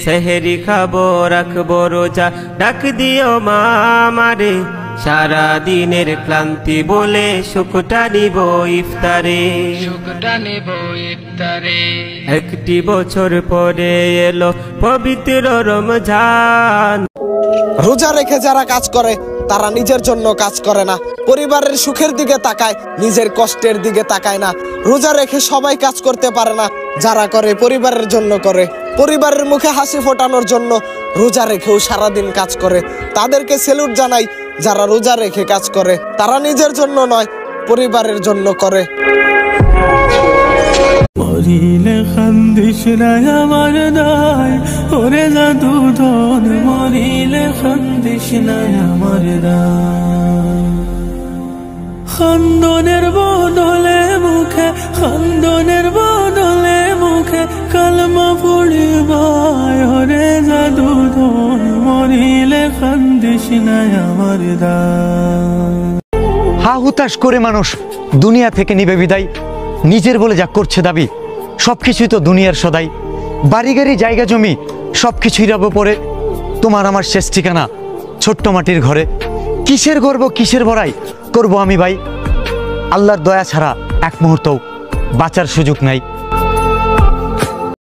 সেহরি খাবো রাখবো রোজা, ডাক দিও মা আমারে, সারা দিনের ক্লান্তি বলে সুখটা নিব ইফতারে। একটি বছর পরে এলো পবিত্র রমজান। রোজা রেখে যারা কাজ করে তারা নিজের জন্য কাজ করে না, পরিবারের সুখের দিকে তাকায়, নিজের কষ্টের দিকে তাকায় না। রোজা রেখে সবাই কাজ করতে পারে না, যারা করে পরিবারের জন্য করে, পরিবারের মুখে হাসি ফোটানোর জন্য রোজা রেখেও সারাদিন কাজ করে। তাদেরকে স্যালুট জানাই যারা রোজা রেখে কাজ করে, তারা নিজের জন্য নয় পরিবারের জন্য করে। মরিলে খান্দিস না আমার দায়, ওরে জাদু ধন মরিলে খান্দিস না আমার দায়। খান্দনের বদলে মুখে, খান্দনের বদলে মুখে কালমা পড়িবায়, ওরে জাদু ধন মরিলে খান্দিস না আমার দায়। হা হুতাশ করে মানুষ দুনিয়া থেকে নিবে বিদায়, নিজের বলে যা করছে দাবি সবকিছুই তো দুনিয়ার সদাই। বাড়ি গাড়ি জায়গা জমি সবকিছুই রব পড়ে, তোমার আমার শেষ ঠিকানা ছোট্ট মাটির ঘরে। কিসের গর্ব কিসের বড়াই করব আমি ভাই, আল্লাহর দয়া ছাড়া এক মুহূর্তও বাঁচার সুযোগ নাই।